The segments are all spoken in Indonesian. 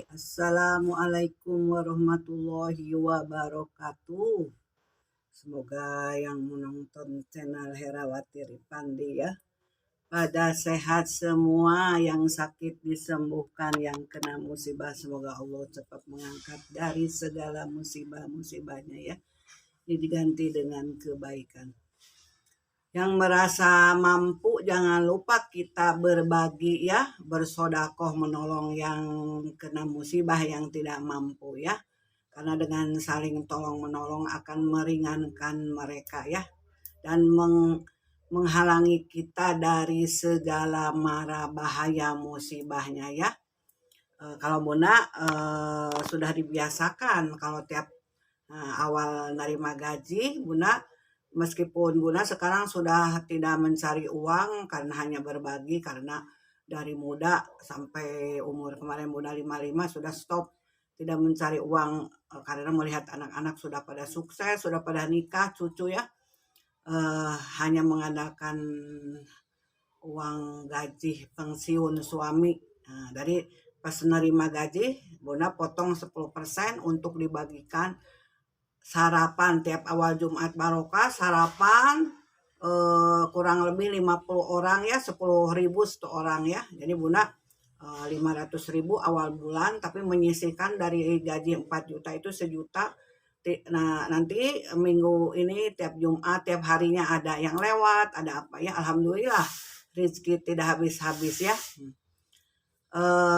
Assalamualaikum warahmatullahi wabarakatuh. Semoga yang menonton channel Herawati Ripandi ya pada sehat semua, yang sakit disembuhkan, yang kena musibah semoga Allah cepat mengangkat dari segala musibah-musibahnya ya, diganti dengan kebaikan. Yang merasa mampu jangan lupa kita berbagi ya, bersodakoh menolong yang kena musibah, yang tidak mampu ya. Karena dengan saling tolong menolong akan meringankan mereka ya, dan menghalangi kita dari segala mara bahaya musibahnya ya. Kalau Bunda sudah dibiasakan kalau tiap awal nerima gaji, Bunda meskipun Bunda sekarang sudah tidak mencari uang karena hanya berbagi, karena dari muda sampai umur kemarin Bunda 55 sudah stop, tidak mencari uang karena melihat anak-anak sudah pada sukses, sudah pada nikah, cucu ya, hanya mengandalkan uang gaji pensiun suami. Dari pas menerima gaji Bunda potong 10% untuk dibagikan sarapan tiap awal Jumat Barokah, sarapan kurang lebih 50 orang ya, 10.000 satu orang ya. Jadi Bunda 500.000 awal bulan, tapi menyisihkan dari gaji 4 juta itu 1 juta. Nah nanti minggu ini tiap Jumat, tiap harinya ada yang lewat, ada apa ya, alhamdulillah rezeki tidak habis-habis ya.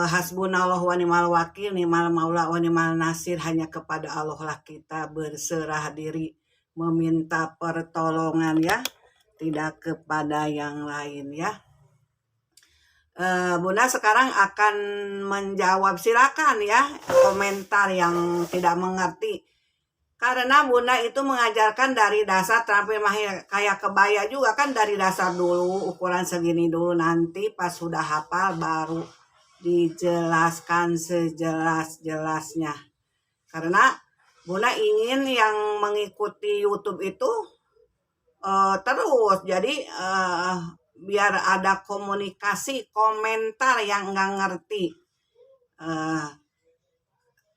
Hasbunallah wa ni'mal wakil, ni'mal maula wa ni'mal nasir. Hanya kepada Allah lah kita berserah diri, meminta pertolongan ya, tidak kepada yang lain ya. Bunda sekarang akan menjawab, silakan ya komentar yang tidak mengerti. Karena Bunda itu mengajarkan dari dasar terampil mahir, kayak kebaya juga kan dari dasar dulu, ukuran segini dulu, nanti pas sudah hafal baru dijelaskan sejelas-jelasnya. Karena Bunda ingin yang mengikuti YouTube itu terus, jadi biar ada komunikasi, komentar yang nggak ngerti.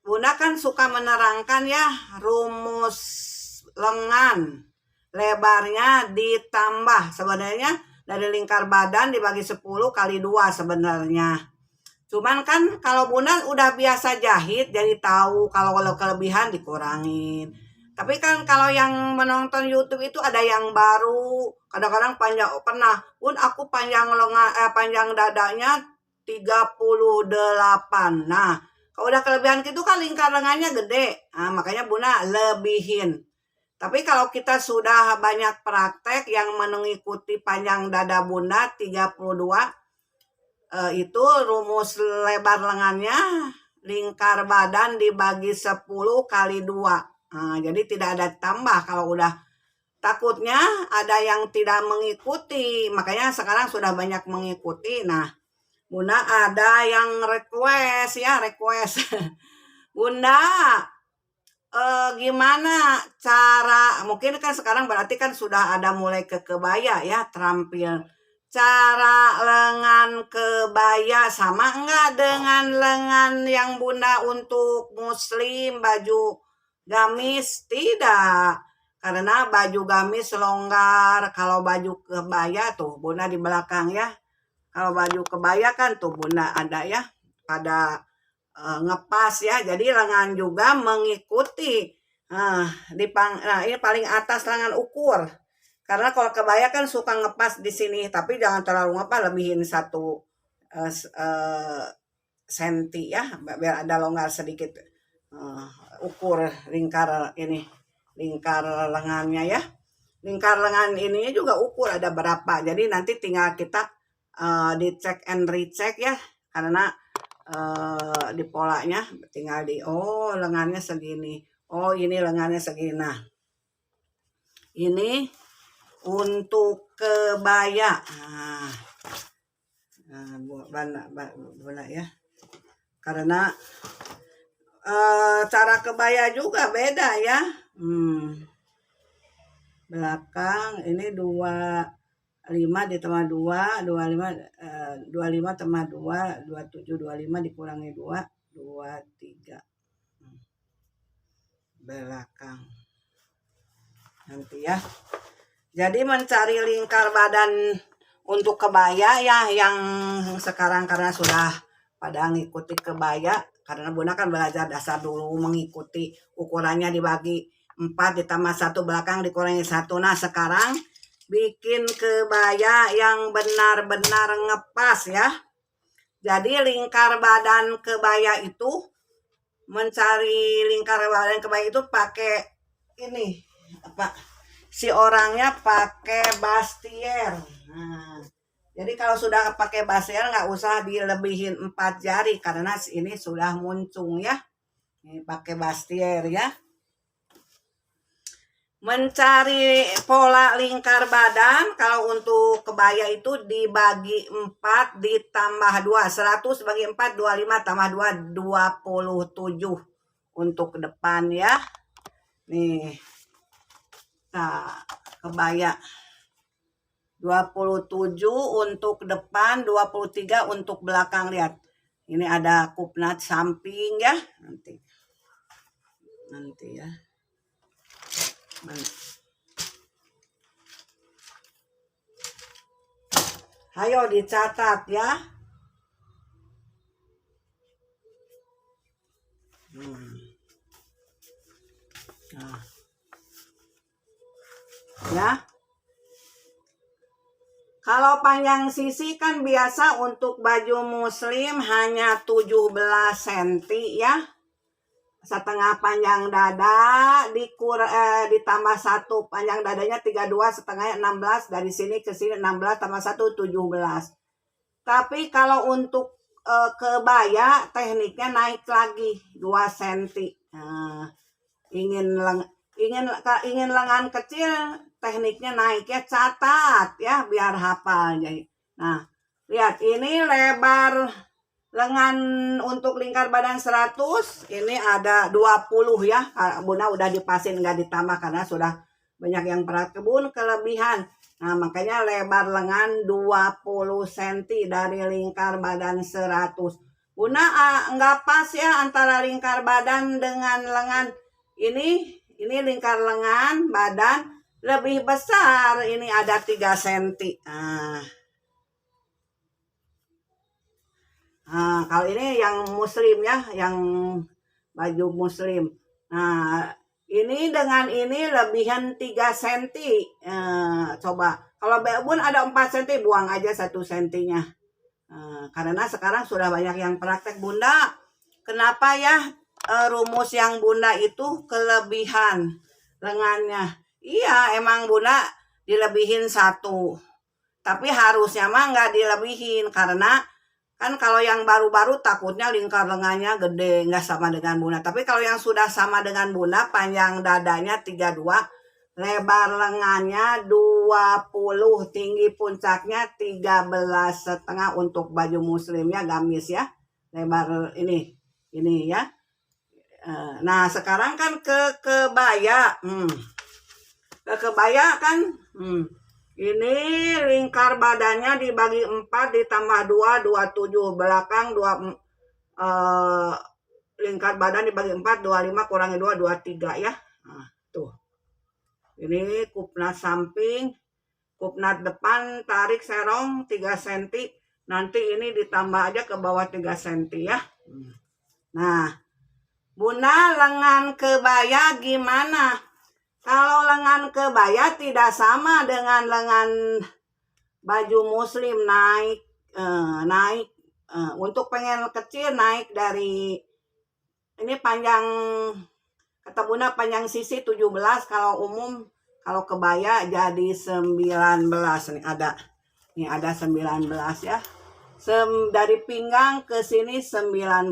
Bunda kan suka menerangkan ya, rumus lengan lebarnya ditambah, sebenarnya dari lingkar badan dibagi 10 kali 2 sebenarnya. Cuman kan kalau Bunda udah biasa jahit, jadi tahu kalau kelebihan dikurangin. Tapi kan kalau yang menonton YouTube itu ada yang baru, kadang-kadang panjang, pernah Bun aku panjang lengan panjang dadanya 38. Nah kalau udah kelebihan gitu kan lingkar lengannya gede, nah makanya Bunda lebihin. Tapi kalau kita sudah banyak praktek yang mengikuti panjang dada Bunda 32, itu rumus lebar lengannya lingkar badan dibagi 10 kali 2. Jadi tidak ada tambah. Kalau udah, takutnya ada yang tidak mengikuti, makanya sekarang sudah banyak mengikuti. Nah Bunda ada yang request ya, request Bunda gimana cara, mungkin kan sekarang berarti kan sudah ada mulai ke kebaya ya, terampil cara lengan kebaya sama enggak dengan lengan yang Bunda untuk muslim baju gamis? Tidak, karena baju gamis longgar. Kalau baju kebaya tuh Bunda di belakang ya, kalau baju kebaya kan tuh Bunda ada ya pada ngepas ya, jadi lengan juga mengikuti. Nah ini paling atas lengan ukur, karena kalau kebaya kan suka ngepas di sini, tapi jangan terlalu ngepas, lebihin 1 senti ya, biar ada longgar sedikit. Ukur lingkar ini, lingkar lengannya ya, lingkar lengan ini juga ukur ada berapa, jadi nanti tinggal kita dicek and recheck ya, karena di polanya tinggal di lengannya segini, ini lengannya segini. Nah ini untuk kebaya, Bunda ya, karena cara kebaya juga beda ya. Belakang ini 25 ditambah 2, 25 tambah 2, 27, 25 dikurangi 2, 23 belakang nanti ya. Jadi mencari lingkar badan untuk kebaya ya, yang sekarang karena sudah pada ngikuti kebaya, karena Bunda kan belajar dasar dulu mengikuti ukurannya dibagi 4 ditambah 1 belakang dikurangi 1. Nah sekarang bikin kebaya yang benar-benar ngepas ya. Jadi lingkar badan kebaya itu, mencari lingkar badan kebaya itu pakai ini apa, si orangnya pakai bastier. Nah, jadi kalau sudah pakai bastier nggak usah dilebihin 4 jari karena ini sudah muncung ya. Ini pakai bastier ya. Mencari pola lingkar badan kalau untuk kebaya itu dibagi 4 ditambah 2, 100 bagi 4 25 tambah 2 27 untuk depan ya. Nih. Nah, kebaya 27 untuk depan, 23 untuk belakang. Lihat. Ini ada kupnat samping ya. Nanti ya. Ayo dicatat ya. Nah. Ya. Kalau panjang sisi kan biasa untuk baju muslim hanya 17 cm ya. Setengah panjang dada ditambah 1 panjang dadanya 32, setengahnya 16, dari sini ke sini 16 tambah 1 17. Tapi kalau untuk kebaya tekniknya naik lagi 2 cm. Nah, ingin lengan kecil tekniknya naiknya catat ya biar hafal. Nah, lihat ini lebar lengan untuk lingkar badan 100, ini ada 20 ya. Bunda udah dipasin nggak ditambah karena sudah banyak yang praktekun kelebihan. Nah, makanya lebar lengan 20 cm dari lingkar badan 100. Bunda nggak pas ya antara lingkar badan dengan lengan. Ini lingkar lengan badan lebih besar, ini ada 3 cm. Nah, kalau ini yang muslim ya, yang baju muslim. Nah, ini dengan ini lebihan 3 cm. Coba, kalau bun ada 4 cm, buang aja 1 cm-nya. Karena sekarang sudah banyak yang praktek. Bunda, kenapa ya rumus yang Bunda itu kelebihan lengannya? Iya, emang Bunda dilebihin 1. Tapi harusnya mah nggak dilebihin karena kan kalau yang baru-baru takutnya lingkar lengannya gede, nggak sama dengan Bunda. Tapi kalau yang sudah sama dengan Bunda, panjang dadanya 32, lebar lengannya 20, tinggi puncaknya 13,5 untuk baju muslimnya gamis ya. Lebar ini ya. Nah, sekarang kan ke kebaya. Ke kebaya kan ini lingkar badannya dibagi 4 ditambah 2 27 belakang 2 lingkar badan dibagi 4 25 kurangi 2 23 ya. Nah, tuh. Ini kupnat samping, kupnat depan tarik serong 3 cm. Nanti ini ditambah aja ke bawah 3 cm ya. Nah, Bunda lengan kebaya gimana? Kalau lengan kebaya tidak sama dengan lengan baju muslim, naik untuk pengen kecil naik dari ini panjang, kata Bunda panjang sisi 17, kalau umum kalau kebaya jadi 19. Nih ada 19 ya. Dari pinggang ke sini 19.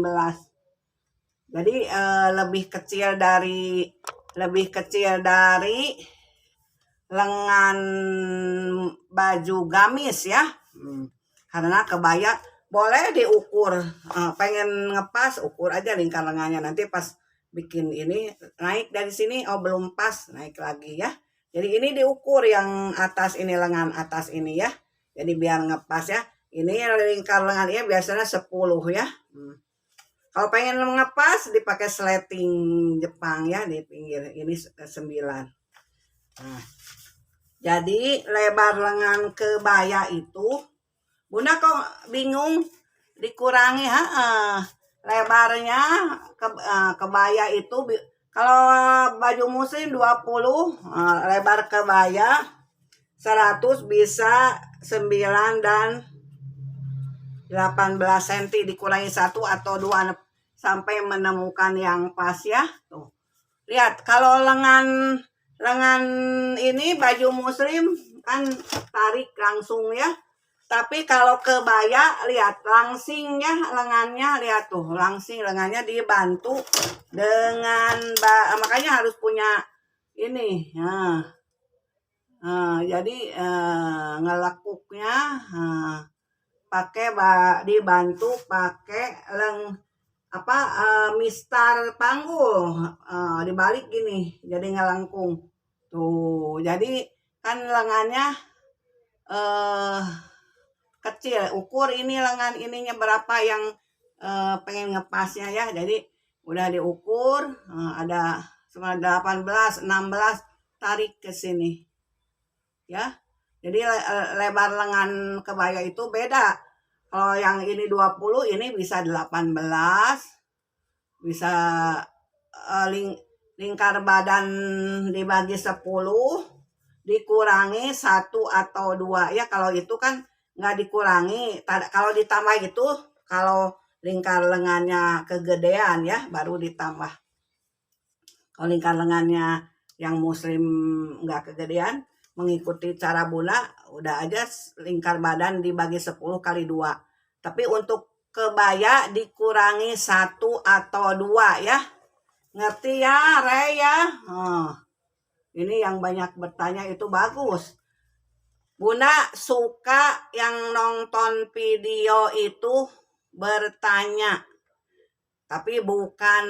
Jadi lebih kecil dari lengan baju gamis ya. Karena kebaya boleh diukur, pengen ngepas ukur aja lingkar lengannya, nanti pas bikin ini naik dari sini, oh belum pas, naik lagi ya. Jadi ini diukur yang atas ini, lengan atas ini ya, jadi biar ngepas ya. Ini lingkar lengannya biasanya 10 ya. Kalau pengen ngepas dipakai sleting Jepang ya di pinggir ini 9. Nah, jadi lebar lengan kebaya itu Bunda kok bingung dikurangi lebarnya kebaya itu kalau baju muslim 20 lebar kebaya 100 bisa 9 dan 18 cm dikurangi 1 atau 2 sampai menemukan yang pas ya. Tuh. Lihat kalau lengan ini baju muslim kan tarik langsung ya. Tapi kalau kebaya lihat langsingnya lengannya, lihat tuh langsing lengannya dibantu dengan makanya harus punya ini. Jadi ngelekuknya pakai dibantu pakai mistar panggul dibalik gini jadi ngelengkung tuh. Jadi kan lengannya kecil, ukur ini lengan ininya berapa yang pengen ngepasnya ya. Jadi udah diukur ada 18 16 tarik ke sini ya. Jadi lebar lengan kebaya itu beda. Kalau yang ini 20, ini bisa 18. Bisa lingkar badan dibagi 10 dikurangi 1 atau 2 ya. Kalau itu kan nggak dikurangi. Kalau ditambah itu kalau lingkar lengannya kegedean ya baru ditambah. Kalau lingkar lengannya yang muslim nggak kegedean mengikuti cara Bunda udah aja lingkar badan dibagi 10 kali 2. Tapi untuk kebaya dikurangi 1 atau 2 ya. Ngerti ya Rey ya? Ini yang banyak bertanya itu bagus. Bunda suka yang nonton video itu bertanya. Tapi bukan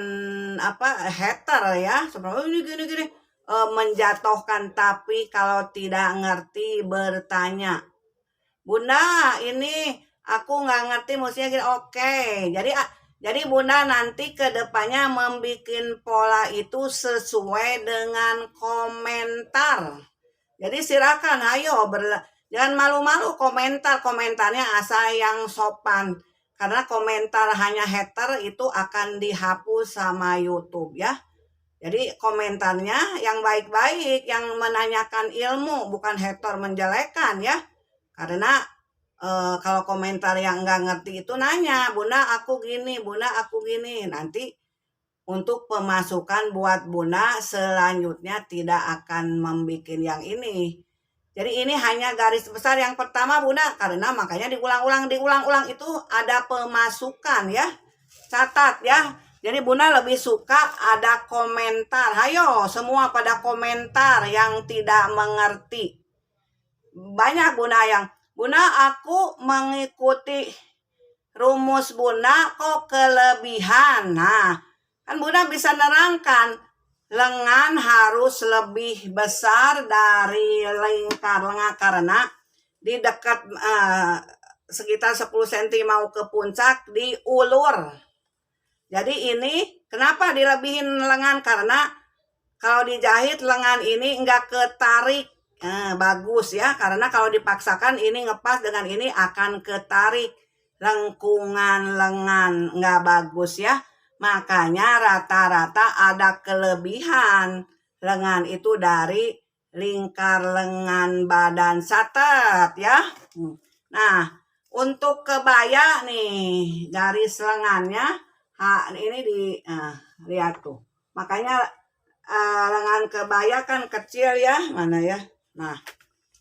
hater ya. Sebenarnya ini gini menjatuhkan, tapi kalau tidak ngerti bertanya. Bunda ini aku nggak ngerti mestinya gini. Oke, jadi Bunda nanti ke depannya membuat pola itu sesuai dengan komentar. Jadi silakan ayo jangan malu-malu komentarnya asal yang sopan. Karena komentar hanya hater itu akan dihapus sama YouTube ya. Jadi komentarnya yang baik-baik, yang menanyakan ilmu, bukan hater menjelekan ya. Karena kalau komentar yang nggak ngerti itu nanya, Bunda aku gini, Bunda aku gini. Nanti untuk pemasukan buat Bunda selanjutnya tidak akan membuat yang ini. Jadi ini hanya garis besar yang pertama Bunda, karena makanya diulang-ulang itu ada pemasukan ya. Catat ya. Jadi Bunda lebih suka ada komentar. Hayo semua pada komentar yang tidak mengerti. Banyak Bunda yang, Bunda aku mengikuti rumus Bunda kok kelebihan. Nah, kan Bunda bisa nerangkan lengan harus lebih besar dari lingkar lengan karena di dekat sekitar 10 cm mau ke puncak diulur. Jadi ini kenapa dilebihin lengan? Karena kalau dijahit lengan ini enggak ketarik. Bagus ya, karena kalau dipaksakan ini ngepas dengan ini akan ketarik. Lengkungan lengan enggak bagus ya. Makanya rata-rata ada kelebihan lengan itu dari lingkar lengan badan. Catat ya. Nah, untuk kebaya nih garis lengannya ini lihat tuh. Makanya lengan kebaya kan kecil ya, mana ya. Nah,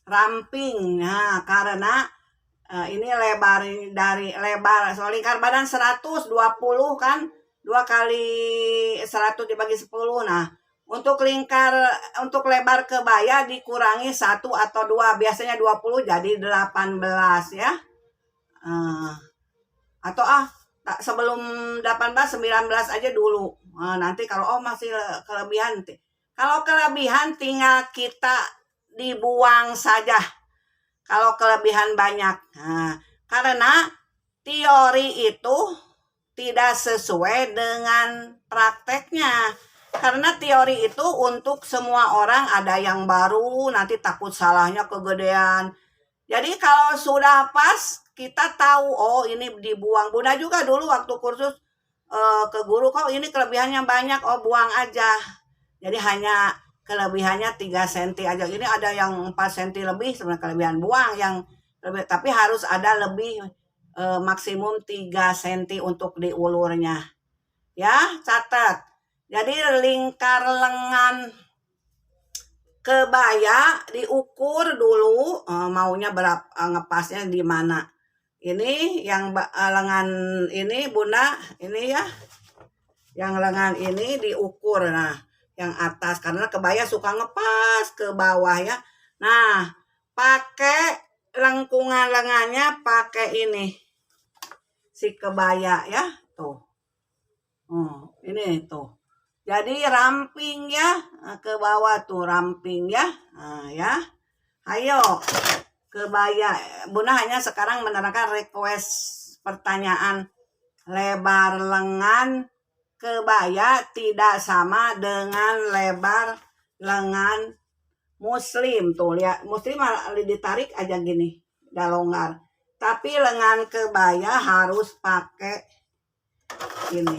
ramping. Nah, karena ini lebar dari lebar soal lingkar badan 120 kan 2 kali 100 dibagi 10. Nah, untuk lebar kebaya dikurangi 1 atau 2. Biasanya 20 jadi 18 ya. Atau sebelum 18 19 aja dulu. Nanti kalau masih kelebihan. Kalau kelebihan tinggal kita dibuang saja. Kalau kelebihan banyak. Karena teori itu tidak sesuai dengan prakteknya. Karena teori itu untuk semua orang, ada yang baru nanti takut salahnya kegedean. Jadi kalau sudah pas kita tahu, oh ini dibuang. Bunda juga dulu waktu kursus ke guru, kok ini kelebihannya banyak, oh buang aja. Jadi hanya kelebihannya 3 cm aja. Ini ada yang 4 cm lebih sebenarnya kelebihan, buang yang lebih, tapi harus ada lebih maksimum 3 cm untuk diulurnya. Ya, catat. Jadi lingkar lengan kebaya diukur dulu, maunya berapa, ngepasnya di mana. Ini yang lengan ini Bunda, ini ya. Yang lengan ini diukur, nah yang atas, karena kebaya suka ngepas ke bawah ya. Nah, pakai lengkungan lengannya pakai ini si kebaya ya, tuh. Ini tuh. Jadi ramping ya, ke bawah tuh ramping ya. Nah, ya. Ayo kebaya. Bunda hanya sekarang menerangkan request pertanyaan. Lebar lengan kebaya tidak sama dengan lebar lengan muslim. Tuh lihat, muslim ditarik aja gini, udah longgar. Tapi lengan kebaya harus pakai ini.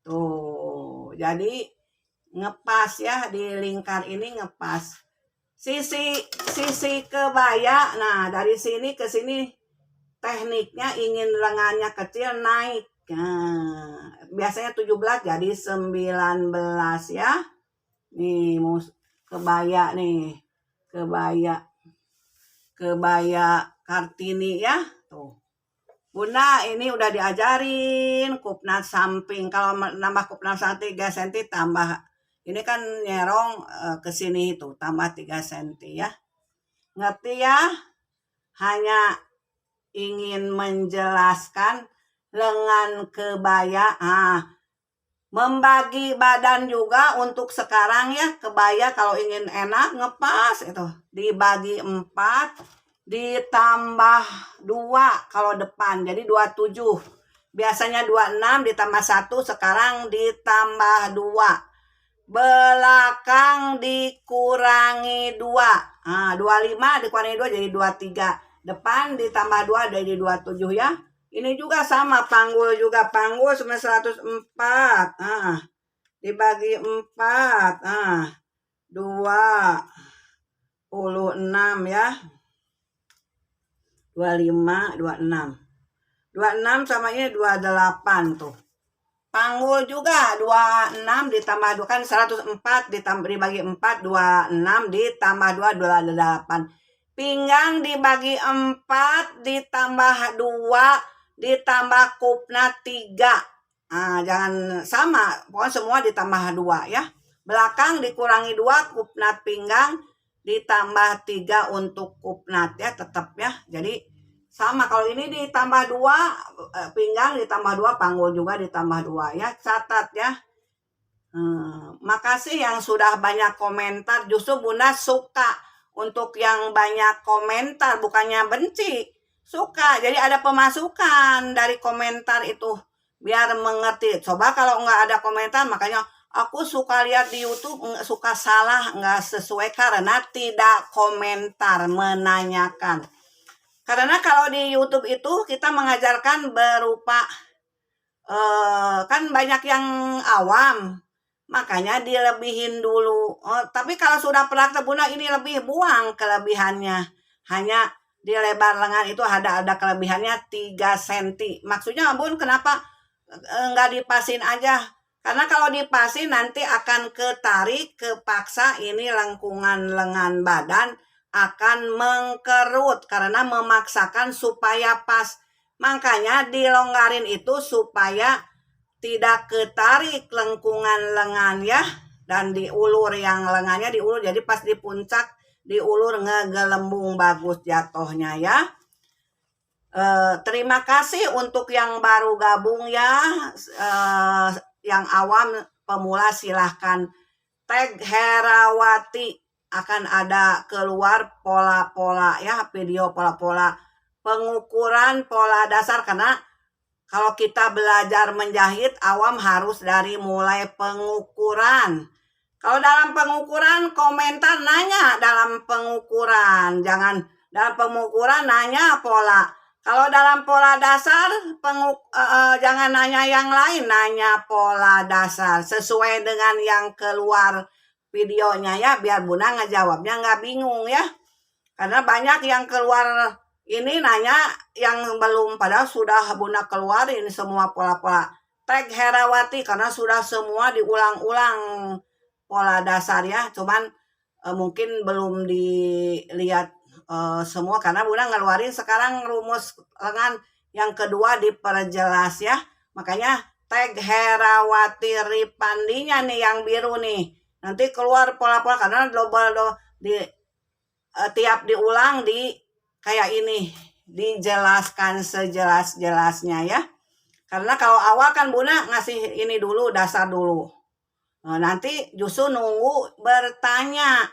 Tuh, jadi ngepas ya, di lingkar ini ngepas. Sisi kebaya, nah dari sini ke sini tekniknya ingin lengannya kecil naik. Nah, biasanya 17 jadi 19 ya. Nih kebaya nih. Kebaya Kartini ya. Tuh. Bunda ini udah diajarin kupnat samping. Kalau nambah kupnat samping 3 cm tambah. Ini kan nyerong ke sini itu tambah 3 cm ya. Ngerti ya? Hanya ingin menjelaskan lengan kebaya, membagi badan juga untuk sekarang ya. Kebaya kalau ingin enak ngepas itu dibagi 4 ditambah 2 kalau depan, jadi 27. Biasanya 26 ditambah 1, sekarang ditambah 2. Belakang dikurangi 2. 25 dikurangi 2 jadi 23. Depan ditambah 2 jadi 27 ya. Ini juga sama, panggul juga. Panggul cuma 104. Dibagi 4. 26 ya. 25, 26. 26 sama ini 28 tuh. Panggul juga 26 ditambah 2 kan 104 ditambah dibagi 4, 26 ditambah 2 28. Pinggang dibagi 4 ditambah 2 ditambah kupnat 3. Jangan sama, pokoknya semua ditambah 2 ya. Belakang dikurangi 2 kupnat pinggang ditambah 3 untuk kupnat ya, tetap ya. Jadi sama, kalau ini ditambah 2 pinggang ditambah 2 panggul juga ditambah 2 ya. Catat ya. Makasih yang sudah banyak komentar. Justru Bunda suka untuk yang banyak komentar, bukannya benci, suka. Jadi ada pemasukan dari komentar itu biar mengerti. Coba kalau nggak ada komentar, makanya aku suka lihat di YouTube suka salah, nggak sesuai karena tidak komentar menanyakan. Karena kalau di YouTube itu kita mengajarkan berupa kan banyak yang awam, makanya dilebihin dulu. Tapi kalau sudah praktek Bunda ini lebih, buang kelebihannya. Hanya di lebar lengan itu ada kelebihannya 3 cm. Maksudnya Bun kenapa nggak dipasin aja? Karena kalau dipasin nanti akan ketarik, kepaksa, ini lengkungan lengan badan akan mengkerut karena memaksakan supaya pas. Makanya dilonggarin itu supaya tidak ketarik lengkungan lengan ya, dan diulur, yang lengannya diulur, jadi pas di puncak diulur ngegelembung bagus jatuhnya ya. Terima kasih untuk yang baru gabung ya. Yang awam pemula silahkan tag Herawati, akan ada keluar pola-pola ya, video pola-pola pengukuran pola dasar, karena Kalau kita belajar menjahit, awam harus dari mulai pengukuran. Kalau dalam pengukuran, komentar nanya dalam pengukuran. Jangan dalam pengukuran nanya pola. Kalau dalam pola dasar, jangan nanya yang lain, nanya pola dasar. Sesuai dengan yang keluar videonya ya, biar Bunda ngejawabnya nggak bingung ya. Karena banyak yang keluar ini nanya yang belum, padahal sudah Bunda keluarin semua pola-pola. Tag Herawati karena sudah semua diulang-ulang pola dasar ya, cuman mungkin belum dilihat semua karena Bunda ngeluarin sekarang rumus lengan yang kedua diperjelas ya. Makanya tag Herawati Ripandinya nih yang biru nih. Nanti keluar pola-pola karena double di tiap diulang di kayak ini dijelaskan sejelas-jelasnya ya. Karena kalau awal kan Bunda ngasih ini dulu, dasar dulu. Nanti justru nunggu bertanya.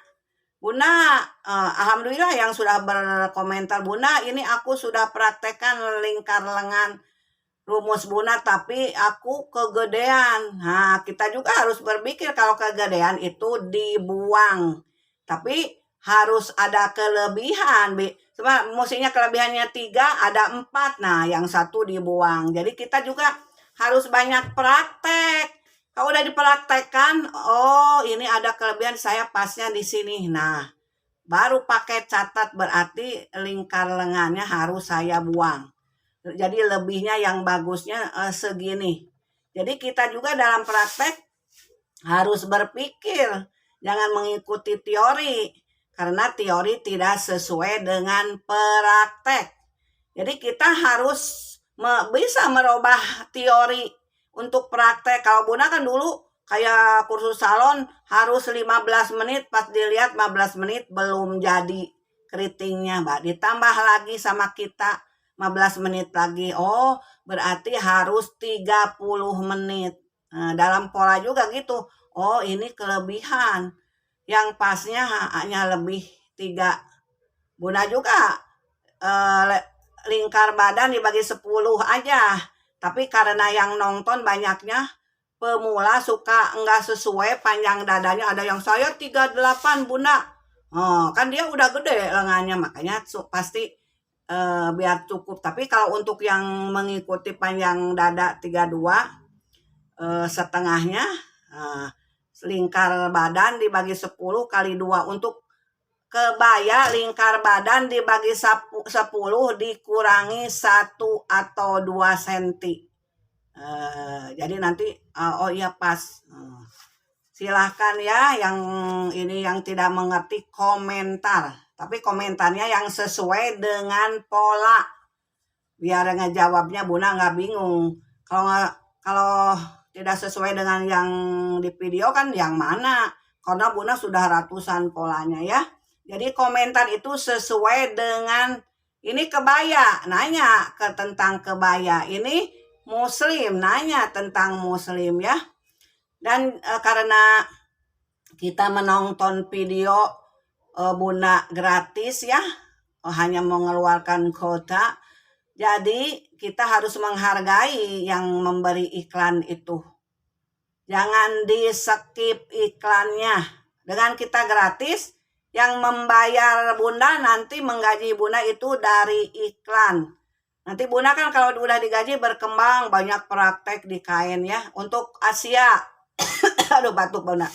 Bunda, alhamdulillah yang sudah berkomentar, Bunda ini aku sudah praktekkan lingkar lengan rumus Bunda tapi aku kegedean. Nah, kita juga harus berpikir kalau kegedean itu dibuang. Tapi harus ada kelebihan. Mestinya kelebihannya 3, ada 4. Nah, yang 1 dibuang. Jadi kita juga harus banyak praktek. Kalau udah dipraktekkan, oh ini ada kelebihan saya pasnya di sini. Nah, baru pakai catat berarti lingkar lengannya harus saya buang. Jadi lebihnya yang bagusnya segini. Jadi kita juga dalam praktek harus berpikir, jangan mengikuti teori. Karena teori tidak sesuai dengan praktek. Jadi kita harus bisa merubah teori untuk praktek. Kalau Bunda kan dulu kayak kursus salon harus 15 menit, pas dilihat 15 menit belum jadi keritingnya, Mbak. Ditambah lagi sama kita 15 menit lagi. Oh, berarti harus 30 menit. Nah, dalam pola juga gitu. Oh, ini kelebihan. Yang pasnya hanya lebih 3. Bunda juga lingkar badan dibagi 10 aja. Tapi karena yang nonton banyaknya pemula suka enggak sesuai panjang dadanya. Ada yang saya 38 Bunda. Kan dia udah gede lengannya, makanya pasti biar cukup. Tapi kalau untuk yang mengikuti panjang dada 32 setengahnya, lingkar badan dibagi 10 kali 2. Untuk kebaya lingkar badan dibagi 10 dikurangi 1 atau 2 cm. Jadi nanti oh iya pas. Silahkan ya yang ini yang tidak mengerti komentar. Tapi komentarnya yang sesuai dengan pola. Biar ngejawabnya Bunda nggak bingung. Kalau tidak sesuai dengan yang di video kan yang mana? Karena Bunda sudah ratusan polanya ya. Jadi komentar itu sesuai dengan ini kebaya, nanya tentang kebaya. Ini muslim, nanya tentang muslim ya. Dan karena kita menonton video Bunda gratis ya, hanya mengeluarkan kuota. Jadi kita harus menghargai yang memberi iklan itu. Jangan di skip iklannya. Dengan kita gratis, yang membayar Bunda nanti menggaji Bunda itu dari iklan. Nanti Bunda kan kalau udah digaji berkembang banyak praktek di kain ya. Untuk Asia, aduh batuk Bunda.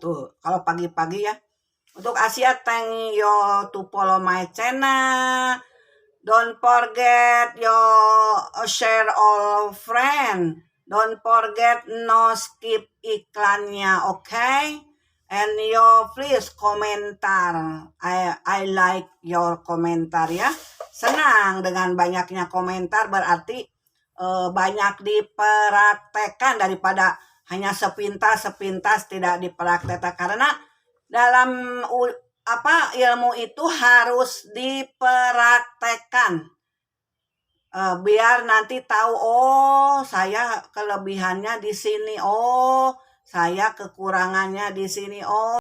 Tuh kalau pagi-pagi ya. Untuk Asia, thank you to follow my channel. Don't forget your share all friend. Don't forget no skip iklannya, okay? And you please komentar. I like your komentar ya. Senang dengan banyaknya komentar berarti banyak dipraktekkan daripada hanya sepintas tidak dipraktekkan. Karena dalam ilmu itu harus dipraktekkan. Biar nanti tahu, oh saya kelebihannya di sini, oh saya kekurangannya di sini, oh